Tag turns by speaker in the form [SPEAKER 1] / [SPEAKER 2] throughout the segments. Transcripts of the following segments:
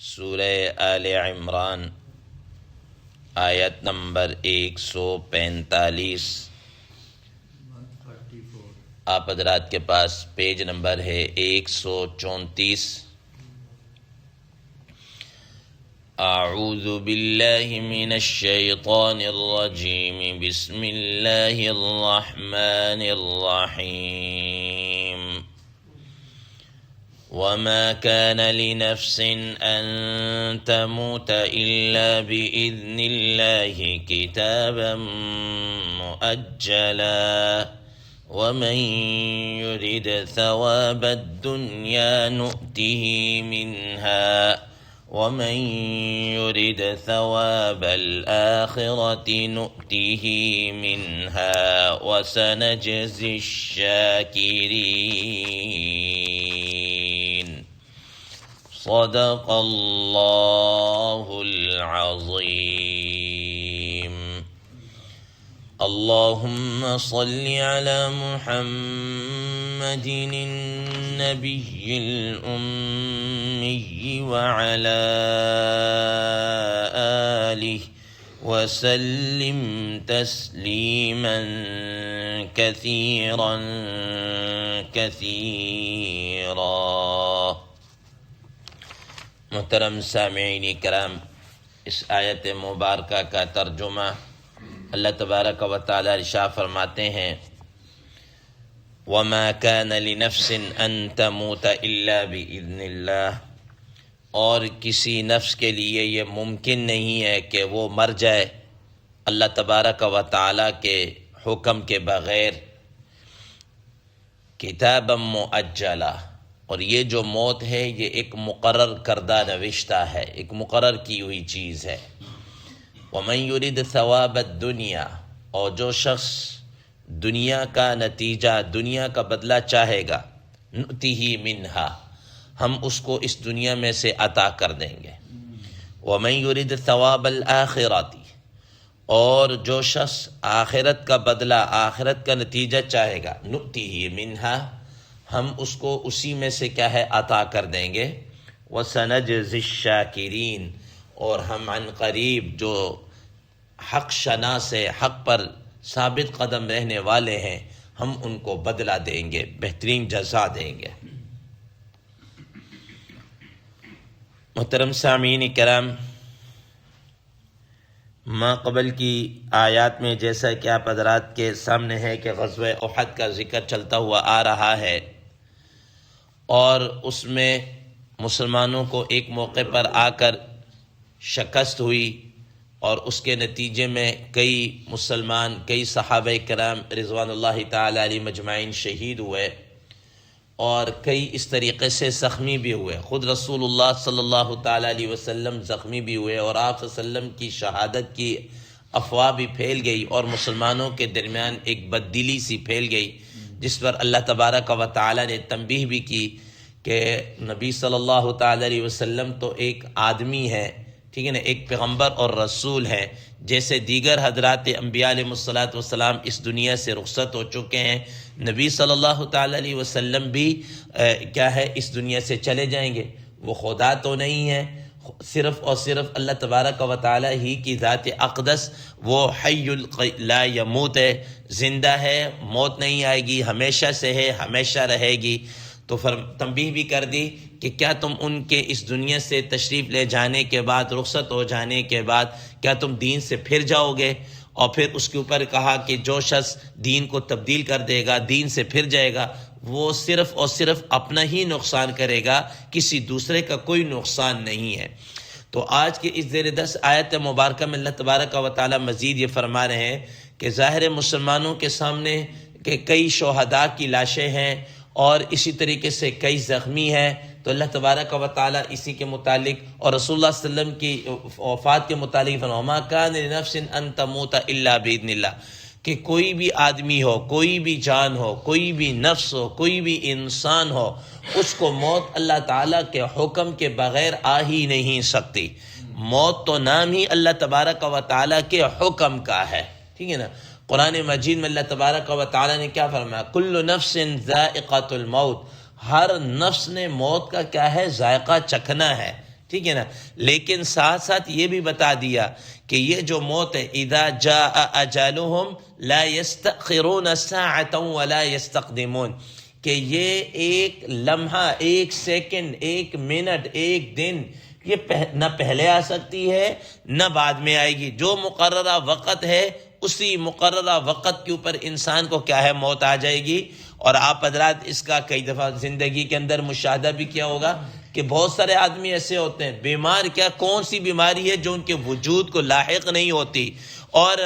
[SPEAKER 1] سورہ آل عمران آیت نمبر 145۔ آپ حضرات کے پاس پیج نمبر ہے 134۔ اعوذ باللہ من الشیطان الرجیم، بسم اللہ الرحمن الرحیم۔ وما كان لنفس أن تموت إلا بإذن الله كتابا مؤجلا ومن يرد ثواب الدنيا نؤته منها ومن يرد ثواب الآخرة نؤته منها وسنجزي الشاكرين۔ صدق اللہ العظیم۔ اللہم صل علی محمد النبی الأمی وعلى آلہ وسلم تسلیما کثیرا کثیرا۔ محترم سامعین کرام، اس آیت مبارکہ کا ترجمہ اللہ تبارک و تعالی ارشاد فرماتے ہیں، وَمَا كَانَ لِنَفْسٍ أَن تَمُوتَ إِلَّا بِإِذْنِ اللَّهِ، اور کسی نفس کے لیے یہ ممکن نہیں ہے کہ وہ مر جائے اللہ تبارک و تعالی کے حکم کے بغیر۔ کتابا مؤجلا، اور یہ جو موت ہے یہ ایک مقرر کردہ نوشتہ ہے، ایک مقرر کی ہوئی چیز ہے۔ وَمَن يُرِدْ ثَوَابَ الدُّنْيَا، اور جو شخص دنیا کا نتیجہ، دنیا کا بدلہ چاہے گا، نُؤْتِهِ مِنْهَا، ہم اس کو اس دنیا میں سے عطا کر دیں گے۔ وَمَن يُرِدْ ثَوَابَ الْآخِرَةِ، اور جو شخص آخرت کا بدلہ، آخرت کا نتیجہ چاہے گا، نُؤْتِهِ مِنْهَا، ہم اس کو اسی میں سے کیا ہے عطا کر دیں گے۔ وَسَنَجْزِي الشَّاكِرِينَ، اور ہم عن قریب جو حق شناس ہے، حق پر ثابت قدم رہنے والے ہیں، ہم ان کو بدلہ دیں گے، بہترین جزا دیں گے۔ محترم سامعین کرام، ما قبل کی آیات میں جیسا کہ آپ حضرات کے سامنے ہے کہ غزوہ احد کا ذکر چلتا ہوا آ رہا ہے، اور اس میں مسلمانوں کو ایک موقع پر آ کر شکست ہوئی، اور اس کے نتیجے میں کئی مسلمان، کئی صحابہ کرام رضوان اللہ تعالی علیہم اجمعین شہید ہوئے، اور کئی اس طریقے سے زخمی بھی ہوئے۔ خود رسول اللہ صلی اللہ تعالی علیہ وسلم زخمی بھی ہوئے، اور آپ صلی اللہ علیہ وسلم کی شہادت کی افواہ بھی پھیل گئی، اور مسلمانوں کے درمیان ایک بددلی سی پھیل گئی، جس پر اللہ تبارک و تعالی نے تنبیہ بھی کی کہ نبی صلی اللہ تعالی علیہ وسلم تو ایک آدمی ہے، ٹھیک ہے نا، ایک پیغمبر اور رسول ہے، جیسے دیگر حضرات انبیاء علیہ الصلوۃ اس دنیا سے رخصت ہو چکے ہیں، نبی صلی اللہ تعالی علیہ وسلم بھی کیا ہے اس دنیا سے چلے جائیں گے۔ وہ خدا تو نہیں ہے، صرف اور صرف اللہ تبارک و تعالی ہی کی ذات اقدس، وہ حی لا یموت ہے، زندہ ہے، موت نہیں آئے گی، ہمیشہ سے ہے، ہمیشہ رہے گی۔ تو تنبیہ بھی کر دی کہ کیا تم ان کے اس دنیا سے تشریف لے جانے کے بعد، رخصت ہو جانے کے بعد، کیا تم دین سے پھر جاؤ گے؟ اور پھر اس کے اوپر کہا کہ جو شخص دین کو تبدیل کر دے گا، دین سے پھر جائے گا، وہ صرف اور صرف اپنا ہی نقصان کرے گا، کسی دوسرے کا کوئی نقصان نہیں ہے۔ تو آج کے اس زیر دست آیت مبارکہ میں اللہ تبارک و تعالی مزید یہ فرما رہے ہیں کہ ظاہر مسلمانوں کے سامنے کہ کئی شہداء کی لاشیں ہیں، اور اسی طریقے سے کئی زخمی ہیں، تو اللہ تبارک و تعالی اسی کے متعلق اور رسول اللہ صلی اللہ علیہ وسلم کی وفات کے متعلق وَمَا كَانَ لِنَفْسٍ أَن تَمُوتَ إِلَّا بِإِذْنِ اللَّهِ، کہ کوئی بھی آدمی ہو، کوئی بھی جان ہو، کوئی بھی نفس ہو، کوئی بھی انسان ہو، اس کو موت اللہ تعالیٰ کے حکم کے بغیر آ ہی نہیں سکتی۔ موت تو نام ہی اللہ تبارک و تعالیٰ کے حکم کا ہے، ٹھیک ہے نا۔ قرآن مجید میں اللہ تبارک و تعالیٰ نے کیا فرمایا؟ کل نفس ذائقۃ الموت، ہر نفس نے موت کا کیا ہے؟ ذائقہ چکھنا ہے، ٹھیک ہے نا. لیکن ساتھ ساتھ یہ بھی بتا دیا کہ یہ جو موت ہے اذا جاء اجلهم لا يستأخرون ساعة ولا يستقدمون، کہ یہ ایک لمحہ، ایک سیکنڈ، ایک منٹ، ایک دن یہ نہ پہلے آ سکتی ہے نہ بعد میں آئے گی. جو مقررہ وقت ہے اسی مقررہ وقت کے اوپر انسان کو کیا ہے، موت آ جائے گی. اور آپ حضرات اس کا کئی دفعہ زندگی کے اندر مشاہدہ بھی کیا ہوگا کہ بہت سارے آدمی ایسے ہوتے ہیں بیمار، کیا کون سی بیماری ہے جو ان کے وجود کو لاحق نہیں ہوتی، اور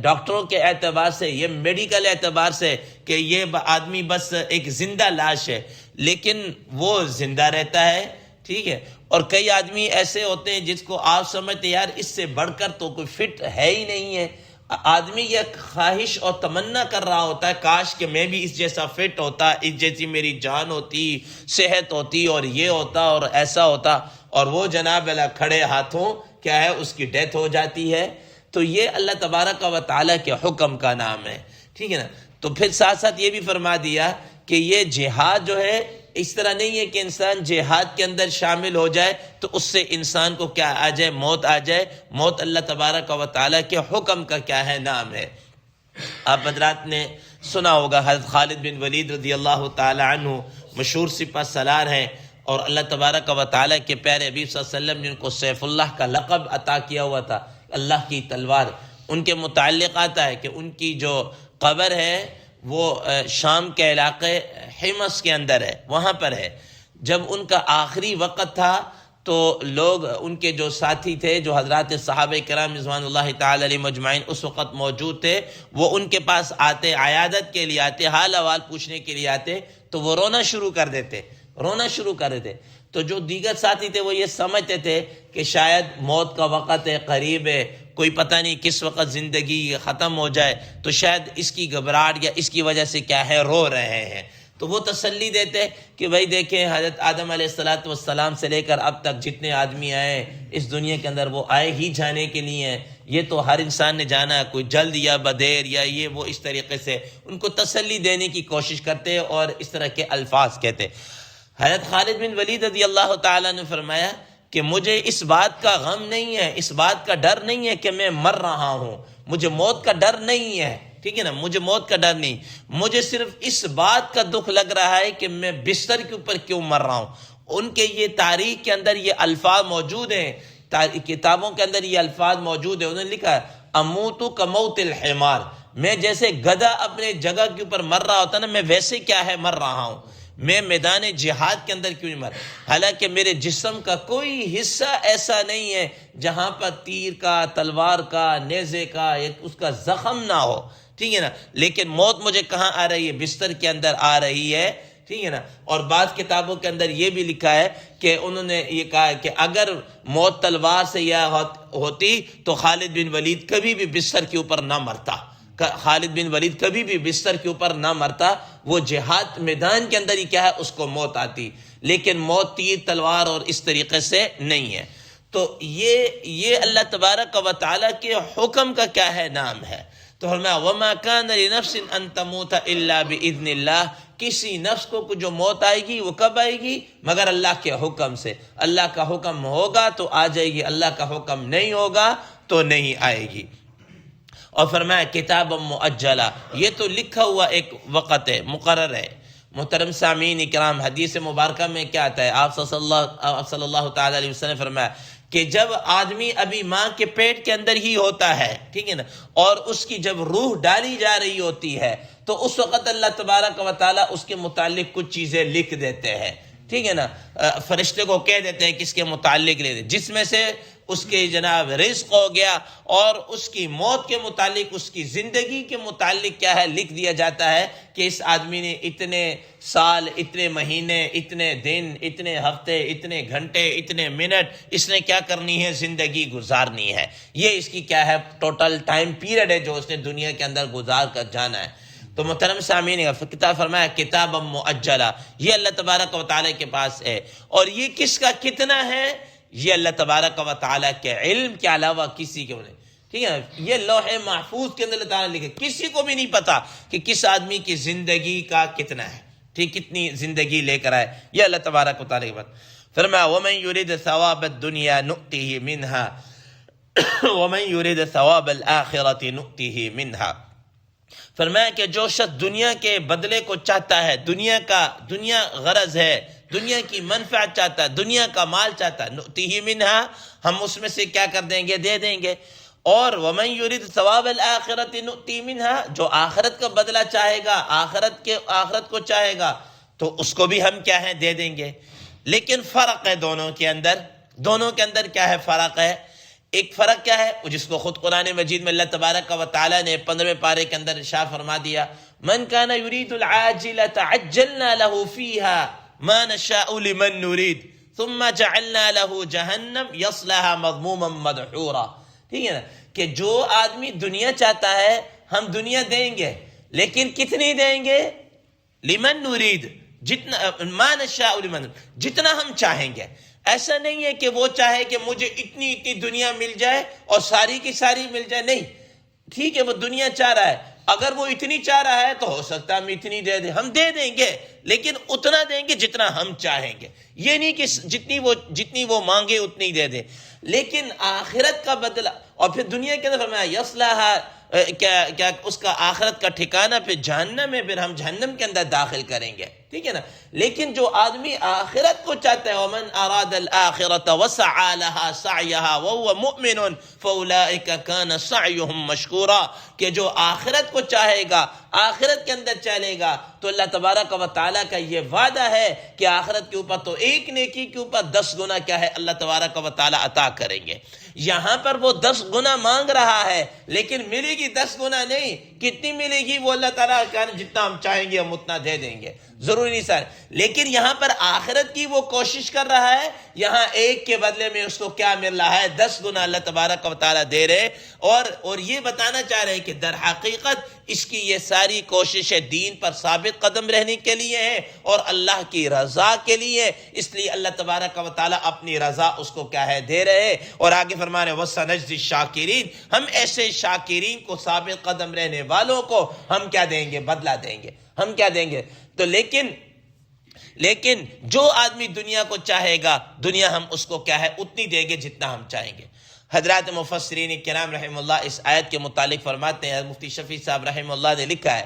[SPEAKER 1] ڈاکٹروں کے اعتبار سے، یہ میڈیکل اعتبار سے کہ یہ آدمی بس ایک زندہ لاش ہے، لیکن وہ زندہ رہتا ہے. ٹھیک ہے. اور کئی آدمی ایسے ہوتے ہیں جس کو آپ سمجھتے یار اس سے بڑھ کر تو کوئی فٹ ہے ہی نہیں ہے. آدمی یہ خواہش اور تمنا کر رہا ہوتا ہے کاش کہ میں بھی اس جیسا فٹ ہوتا، اس جیسی میری جان ہوتی، صحت ہوتی، اور یہ ہوتا اور ایسا ہوتا، اور وہ جناب اللہ کھڑے ہاتھوں کیا ہے اس کی ڈیتھ ہو جاتی ہے. تو یہ اللہ تبارک و تعالیٰ کے حکم کا نام ہے. ٹھیک ہے نا. تو پھر ساتھ ساتھ یہ بھی فرما دیا کہ یہ جہاد جو ہے اس طرح نہیں ہے کہ انسان جہاد کے اندر شامل ہو جائے تو اس سے انسان کو کیا آ جائے، موت آ جائے. موت اللہ تبارک و تعالیٰ کے حکم کا کیا ہے، نام ہے. آپ حضرات نے سنا ہوگا حضرت خالد بن ولید رضی اللہ تعالی عنہ مشہور سپہ سالار ہیں، اور اللہ تبارک و تعالیٰ کے پیارے حبیب صلی اللہ علیہ وسلم جن کو سیف اللہ کا لقب عطا کیا ہوا تھا، اللہ کی تلوار، ان کے متعلق آتا ہے کہ ان کی جو قبر ہے وہ شام کے علاقے حمص کے اندر ہے، وہاں پر ہے. جب ان کا آخری وقت تھا تو لوگ، ان کے جو ساتھی تھے، جو حضرات صحابہ کرام رضوان اللہ تعالی علیہ مجمعین اس وقت موجود تھے، وہ ان کے پاس آتے، عیادت کے لیے آتے، حال احوال پوچھنے کے لیے آتے، تو وہ رونا شروع کر دیتے. تو جو دیگر ساتھی تھے وہ یہ سمجھتے تھے کہ شاید موت کا وقت ہے، قریب ہے، کوئی پتہ نہیں کس وقت زندگی ختم ہو جائے، تو شاید اس کی گھبراہٹ یا اس کی وجہ سے کیا ہے، رو رہے ہیں. تو وہ تسلی دیتے کہ بھائی دیکھیں حضرت آدم علیہ السلام سے لے کر اب تک جتنے آدمی آئے اس دنیا کے اندر وہ آئے ہی جانے کے لیے ہیں، یہ تو ہر انسان نے جانا ہے، کوئی جلد یا بدیر یا یہ وہ، اس طریقے سے ان کو تسلی دینے کی کوشش کرتے اور اس طرح کے الفاظ کہتے. حضرت خالد بن ولید رضی اللہ تعالیٰ نے فرمایا کہ مجھے اس بات کا غم نہیں ہے، اس بات کا ڈر نہیں ہے کہ میں مر رہا ہوں، مجھے موت کا ڈر نہیں ہے. ٹھیک ہے نا، مجھے موت کا ڈر نہیں، مجھے صرف اس بات کا دکھ لگ رہا ہے کہ میں بستر کے اوپر کیوں مر رہا ہوں. ان کے یہ تاریخ کے اندر یہ الفاظ موجود ہیں، کتابوں کے اندر یہ الفاظ موجود ہیں. انہوں نے لکھا ہے اموت کموت الحمار، میں جیسے گدھا اپنے جگہ کے اوپر مر رہا ہوتا نا، میں ویسے کیا ہے مر رہا ہوں. میں میدان جہاد کے اندر کیوں نہیں مر، حالانکہ میرے جسم کا کوئی حصہ ایسا نہیں ہے جہاں پر تیر کا، تلوار کا، نیزے کا، اس کا زخم نہ ہو. ٹھیک ہے نا. لیکن موت مجھے کہاں آ رہی ہے، بستر کے اندر آ رہی ہے. ٹھیک ہے نا. اور بعض کتابوں کے اندر یہ بھی لکھا ہے کہ انہوں نے یہ کہا کہ اگر موت تلوار سے یا ہوتی تو خالد بن ولید کبھی بھی بستر کے اوپر نہ مرتا، خالد بن ولید کبھی بھی بستر کے اوپر نہ مرتا، وہ جہاد میدان کے اندر ہی کیا ہے اس کو موت آتی. لیکن موت تیر تلوار اور اس طریقے سے نہیں ہے. تو یہ اللہ تبارک و تعالیٰ کے حکم کا کیا ہے، نام ہے. تو فرمایا وما کان لنفس ان تموت الا باذن اللہ، کسی نفس کو جو موت آئے گی وہ کب آئے گی، مگر اللہ کے حکم سے. اللہ کا حکم ہوگا تو آ جائے گی، اللہ کا حکم نہیں ہوگا تو نہیں آئے گی. اور فرمایا کتاب مؤجلہ، یہ تو لکھا ہوا ایک وقت ہے، مقرر ہے. محترم سامعین اکرام، حدیث مبارکہ میں کیا آتا ہے، آپ صلی اللہ تعالی علیہ وسلم نے فرمایا کہ جب آدمی ابھی ماں کے پیٹ کے اندر ہی ہوتا ہے، ٹھیک ہے نا، اور اس کی جب روح ڈالی جا رہی ہوتی ہے تو اس وقت اللہ تبارک و تعالیٰ اس کے متعلق کچھ چیزیں لکھ دیتے ہیں. ٹھیک ہے نا. فرشتے کو کہہ دیتے ہیں کس کے متعلق لے دے، جس میں سے اس کے جناب رزق ہو گیا اور اس کی موت کے متعلق، اس کی زندگی کے متعلق کیا ہے لکھ دیا جاتا ہے کہ اس آدمی نے اتنے سال، اتنے مہینے، اتنے دن، اتنے ہفتے، اتنے گھنٹے، اتنے منٹ اس نے کیا کرنی ہے، زندگی گزارنی ہے. یہ اس کی کیا ہے ٹوٹل ٹائم پیریڈ ہے جو اس نے دنیا کے اندر گزار کر جانا ہے. تو محترم سامعین، کتاب فرمایا کتاب مؤجلہ، یہ اللہ تبارک و تعالیٰ کے پاس ہے. اور یہ کس کا کتنا ہے، یہ اللہ تبارک و تعالیٰ کے علم کے علاوہ کسی کے نہیں. ٹھیک ہے، یہ لوح محفوظ کے اندر اللہ تعالیٰ نے لکھا، کسی کو بھی نہیں پتا کہ کس آدمی کی زندگی کا کتنا ہے، ٹھیک، کتنی زندگی لے کر آئے، یہ اللہ تبارک و تعالیٰ کی بات. فرمایا ومن یرید ثواب الدنیا نؤتیہ منہا ومن یرید ثواب الآخرۃ نؤتیہ منہا. فرمایا کہ جو شخص دنیا کے بدلے کو چاہتا ہے، دنیا غرض ہے، دنیا کی منفعت چاہتا ہے، دنیا کا مال چاہتا ہے، نؤتیہ منہا، ہم اس میں سے کیا کر دیں گے؟ دے دیں گے. اور ومن یرید ثواب الآخرۃ نؤتیہ منہا، جو آخرت کا بدلہ چاہے گا، آخرت کو چاہے گا، تو اس کو بھی ہم کیا ہے؟ دے دیں گے. لیکن فرق ہے دونوں کے اندر کیا ہے؟ فرق ہے. ایک فرق کیا ہے؟ جس کو خود قرآن مجید میں اللہ تبارک و تعالیٰ نے 15ویں پارے کے اندر ارشاد فرما دیا، من کان یرید العاجلۃ عجلنا له فیہا ما نشاء لمن نرید ثم جعلنا له جہنم یصلاها مذموما مدحورا. ٹھیک ہے نا، کہ جو آدمی دنیا چاہتا ہے ہم دنیا دیں گے، لیکن کتنی دیں گے؟ لمن نرید، جتنا، ما نشاء لمن، جتنا ہم چاہیں گے. ایسا نہیں ہے کہ وہ چاہے کہ مجھے اتنی دنیا مل جائے اور ساری کی ساری مل جائے، نہیں. ٹھیک ہے، وہ دنیا چاہ رہا ہے، اگر وہ اتنی چاہ رہا ہے تو ہو سکتا ہے ہم اتنی دے دیں، ہم دے دیں گے، لیکن اتنا دیں گے جتنا ہم چاہیں گے. یہ نہیں کہ جتنی وہ مانگے اتنی دے دیں. لیکن آخرت کا بدلہ، اور پھر دنیا کے اندر فرمایا یصلاھا، کیا اس کا آخرت کا ٹھکانہ پھر جہنم ہے، پھر ہم جہنم کے اندر داخل کریں گے. ٹھیک ہے نا. لیکن جو آدمی آخرت کو چاہتا ہے، ومن اراد الآخرۃ وسعى لها سعيها وهو مؤمن فاولئك كان سعيهم مشکورا، کہ جو آخرت کو چاہے گا، آخرت کے اندر چلے گا، تو اللہ تبارک و تعالیٰ کا یہ وعدہ ہے کہ آخرت کے اوپر تو ایک نیکی کے اوپر 10 گنا کیا ہے؟ اللہ تبارک و تعالیٰ عطا کریں گے. یہاں پر وہ 10 گنا مانگ رہا ہے، لیکن ملے گی 10 گنا نہیں. کتنی ملے گی؟ وہ اللہ تعالیٰ جتنا ہم چاہیں گے ہم اتنا دے دیں گے، ضروری نہیں سر. لیکن یہاں پر آخرت کی وہ کوشش کر رہا ہے، یہاں ایک کے بدلے میں اس کو کیا مل رہا ہے؟ 10 گنا اللہ تبارک و تعالیٰ دے رہے. اور یہ بتانا چاہ رہے ہیں کہ در حقیقت اس کی یہ ساری کوششیں دین پر ثابت قدم رہنے کے لیے ہیں اور اللہ کی رضا کے لیے. اس لیے اللہ تبارک و تعالیٰ اپنی رضا اس کو کیا ہے؟ دے رہے. اور آگے فرما رہے وَسَنَجْزِي الشَّاكِرِينَ، ہم ایسے شاکرین کو، ثابت قدم رہنے والوں کو ہم کیا دیں گے؟ بدلہ دیں گے. ہم کیا دیں گے؟ تو لیکن جو آدمی دنیا کو چاہے گا، دنیا ہم اس کو کیا ہے؟ اتنی دیں گے جتنا ہم چاہیں گے. حضرات مفسرین کرام رحم اللہ اس آیت کے متعلق فرماتے ہیں، مفتی شفیع صاحب رحم اللہ نے لکھا ہے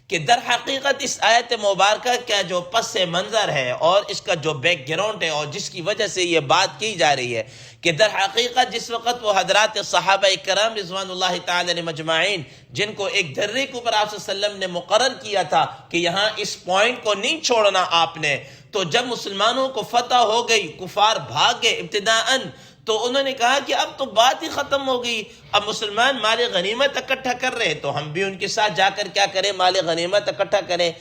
[SPEAKER 1] کہ در حقیقت اس آیت مبارکہ کا جو پس منظر ہے اور اس کا جو بیک گراؤنڈ ہے اور جس کی وجہ سے یہ بات کی جا رہی ہے کہ در حقیقت جس وقت وہ حضرات صحابہ کرام رضوان اللہ تعالی علیہم اجمعین، جن کو ایک درے کے اوپر آپ صلی اللہ علیہ وسلم نے مقرر کیا تھا کہ یہاں اس پوائنٹ کو نہیں چھوڑنا آپ نے، تو جب مسلمانوں کو فتح ہو گئی، کفار بھاگ گئے ابتداءً، تو انہوں نے کہا کہ اب تو بات ہی ختم ہو گئی، اب مسلمان مال غنیمت اکٹھا کر رہے تو ہم بھی ان کے ساتھ جا کر کیا کریں؟ مال غنیمت اکٹھا کریں.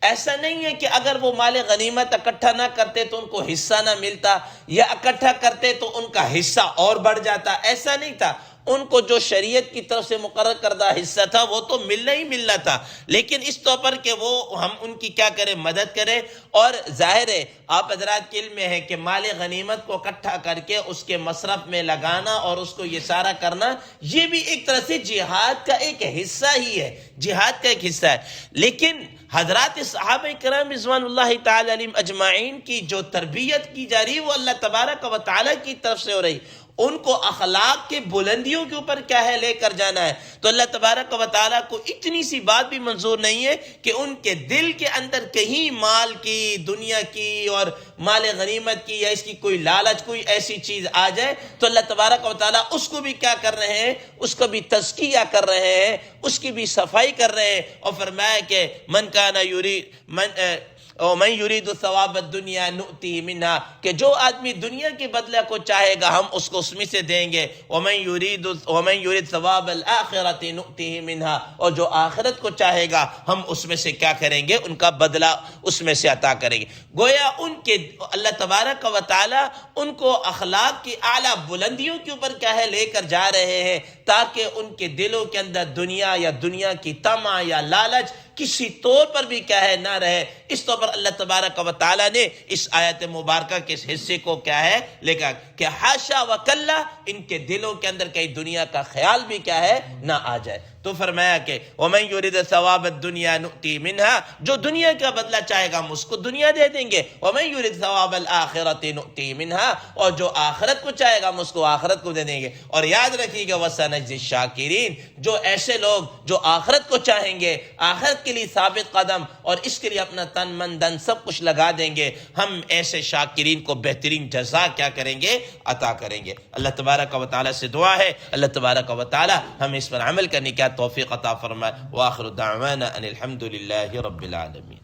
[SPEAKER 1] ایسا نہیں ہے کہ اگر وہ مال غنیمت اکٹھا نہ کرتے تو ان کو حصہ نہ ملتا، یا اکٹھا کرتے تو ان کا حصہ اور بڑھ جاتا، ایسا نہیں تھا. ان کو جو شریعت کی طرف سے مقرر کردہ حصہ تھا وہ تو ملنا ہی ملنا تھا، لیکن اس طور پر کہ وہ ہم ان کی کیا کریں؟ مدد کریں. اور ظاہر ہے آپ حضرات کے علم میں ہے کہ مال غنیمت کو اکٹھا کر کے اس کے مصرف میں لگانا اور اس کو یہ سارا کرنا، یہ بھی ایک طرح سے جہاد کا ایک حصہ ہی ہے، جہاد کا ایک حصہ ہے. لیکن حضرات صحابہ کرام رضوان اللہ تعالی علیہم اجمعین کی جو تربیت کی جا رہی وہ اللہ تبارک و تعالیٰ کی طرف سے ہو رہی، ان کو اخلاق کے بلندیوں کے اوپر کیا ہے؟ لے کر جانا ہے. تو اللہ تبارک و تعالیٰ کو اتنی سی بات بھی منظور نہیں ہے کہ ان کے دل کے اندر کہیں مال کی، دنیا کی اور مال غنیمت کی یا اس کی کوئی لالچ، کوئی ایسی چیز آ جائے. تو اللہ تبارک و تعالیٰ اس کو بھی کیا کر رہے ہیں؟ اس کو بھی تزکیہ کر رہے ہیں، اس کی بھی صفائی کر رہے ہیں. اور فرمایا کہ من کان ومن یرید ثواب الدنیا نؤتیہ منہا، کہ جو آدمی دنیا کے بدلہ کو چاہے گا ہم اس کو اس میں سے دیں گے. ومن یرید ثواب الآخرۃ نؤتیہ منہا، اور جو آخرت کو چاہے گا ہم اس میں سے کیا کریں گے؟ ان کا بدلہ اس میں سے عطا کریں گے. گویا ان کے اللہ تبارک و تعالی ان کو اخلاق کی اعلیٰ بلندیوں کے اوپر کیا ہے؟ لے کر جا رہے ہیں، تاکہ ان کے دلوں کے اندر دنیا یا دنیا کی طمع یا لالچ کسی طور پر بھی کیا ہے؟ نہ رہے. اس طور پر اللہ تبارک و تعالیٰ نے اس آیت مبارکہ کے اس حصے کو کیا ہے؟ لکھا کہ حاشا و کلا، ان کے دلوں کے اندر کہیں دنیا کا خیال بھی کیا ہے؟ نہ آ جائے. تو فرمایا کہ وَمَن يُرِدْ ثَوَابَ الدُّنْيَا نُؤْتِي مِنْهَا، جو دنیا کا بدلہ چاہے گا ہم اس کو دنیا دے دیں گے، وَمَن يُرِدْ ثَوَابَ الْآخِرَةِ نُؤْتِي مِنْهَا، اور جو آخرت کو چاہے گا ہم اس کو آخرت کو دے دیں گے۔ اور یاد رکھیے گا وَسَنَجْزِي الشَّاكِرِينَ، جو ایسے لوگ جو آخرت کو چاہیں گے، آخرت کے لیے ثابت قدم اور اس کے لیے اپنا تن من دن سب کچھ لگا دیں گے، ہم ایسے شاکرین کو بہترین جزا کیا کریں گے؟ عطا کریں گے۔ اللہ تبارک و تعالیٰ سے دعا ہے اللہ تبارک و تعالیٰ ہمیں اس پر عمل کرنے کا توفیق عطا فرمائے۔ وآخر دعوانا ان الحمد للہ رب العالمین۔